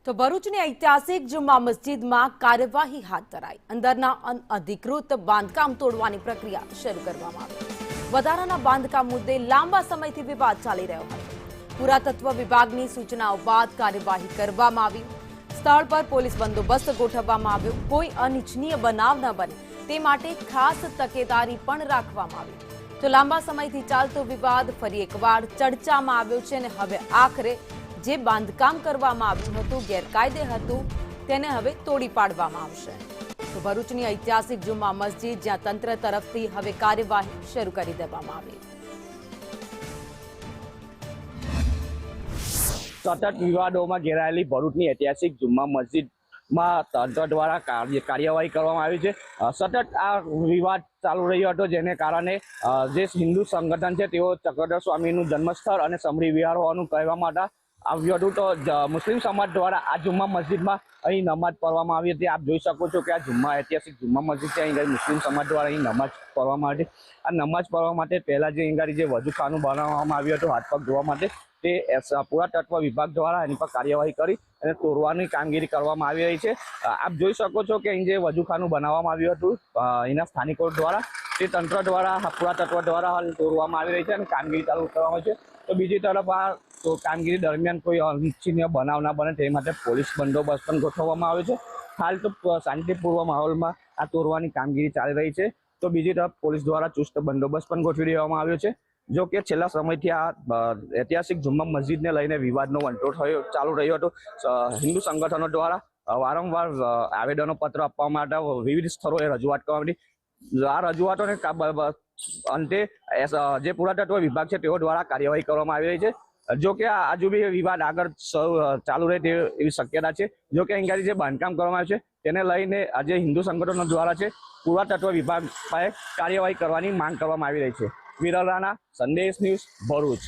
તો ભરૂચની ઐતિહાસિક જુમ્મા મસ્જિદમાં કાર્યવાહી હાથ ધરાઈ। અંદરના અનઅધિકૃત બાંધકામ તોડવાની પ્રક્રિયા શરૂ કરવામાં આવી। વધારાના બાંધકામ મુદ્દે લાંબા સમયથી વિવાદ ચાલી રહ્યો હતો। પુરાતત્વ વિભાગની સૂચનાઓ બાદ કાર્યવાહી કરવામાં આવી। સ્થળ પર પોલીસ બંદોબસ્ત ગોઠવવામાં આવ્યો। કોઈ અનિચ્છનીય બનાવ ન બને તે માટે ખાસ તકેદારી પણ રાખવામાં આવી। તો લાંબા સમયથી ચાલતો વિવાદ ફરી એકવાર ચર્ચામાં આવ્યો છે અને હવે આખરે જે બાંધકામ કરવામાં આવ્યું હતું ગેરકાયદે હતું તેને હવે તોડી પાડવામાં આવશે। તો ભરૂચની ઐતિહાસિક જુમ્મા મસ્જિદ જ્યાં તંત્ર તરફથી હવે કાર્યવાહી શરૂ કરી દેવામાં આવી। સતત વિવાદોમાં ઘેરાયેલી ભરૂચની ઐતિહાસિક જુમ્મા મસ્જિદમાં તંત્ર દ્વારા કાર્યવાહી કરવામાં આવી છે। સતત આ વિવાદ ચાલુ રહ્યો હતો, જેને કારણે જે હિન્દુ સંગઠન છે તેઓ ચક્રધર સ્વામીનું જન્મસ્થળ અને સમરી વિહાર હોવાનું કહેવામાં આવ્યું હતું। તો મુસ્લિમ સમાજ દ્વારા આ જુમ્મા મસ્જિદમાં અહીં નમાજ પઢવામાં આવી હતી। આપ જોઈ શકો છો કે આ ઐતિહાસિક જુમ્મા મસ્જિદ છે, અહીં મુસ્લિમ સમાજ દ્વારા અહીં નમાજ પઢવામાં આવી। આ નમાજ પઢવા માટે પહેલા જે અહીં જે વજૂખાનું બનાવવામાં આવ્યું હતું હાથ પગ ધોવા માટે, તે પુરાતત્વ વિભાગ દ્વારા એની પર કાર્યવાહી કરી અને તોડવાની કામગીરી કરવામાં આવી રહી છે। આપ જોઈ શકો છો કે અહીં જે વજૂખાનું બનાવવામાં આવ્યું હતું અહીંના સ્થાનિકો દ્વારા, તે તંત્ર દ્વારા પુરાતત્વ દ્વારા હાલ તોડવામાં આવી રહી છે અને કામગીરી ચાલુ કરવામાં આવી છે। તો બીજી તરફ આ કામગીરી દરમિયાન કોઈ અનિચ્છનીય બનાવ ના બને તે માટે પોલીસ બંદોબસ્ત પણ ગોઠવવામાં આવ્યો છે। હાલ તો શાંતિપૂર્ણ માહોલમાં આ તોડવાની કામગીરી ચાલી રહી છે। તો બીજી તરફ પોલીસ દ્વારા ચુસ્ત બંદોબસ્ત પણ ગોઠવી દેવામાં આવ્યો છે। જો કે છેલ્લા સમયથી આ ઐતિહાસિક જુમ્મા મસ્જિદને લઈને વિવાદનો વંટોળ ચાલુ રહ્યો હતો। હિન્દુ સંગઠનો દ્વારા વારંવાર આવેદનો પત્ર આપવા માટે વિવિધ સ્થળોએ રજૂઆત કરવામાં આવી। આ રજૂઆતોને અંતે જે પુરાતત્વ વિભાગ છે તેઓ દ્વારા કાર્યવાહી કરવામાં આવી રહી છે। જો કે આજુ બી વિવાદ આગળ ચાલુ રહે તેવી શક્યતા છે। જો કે અહીં જે બાંધકામ કરવામાં આવ્યું છે તેને લઈને આજે હિન્દુ સંગઠનો દ્વારા છે પુરાતત્વ વિભાગ પાસે કાર્યવાહી કરવાની માંગ કરવામાં આવી રહી છે। વિરલ રાણા, સંદેશ ન્યૂઝ, ભરૂચ।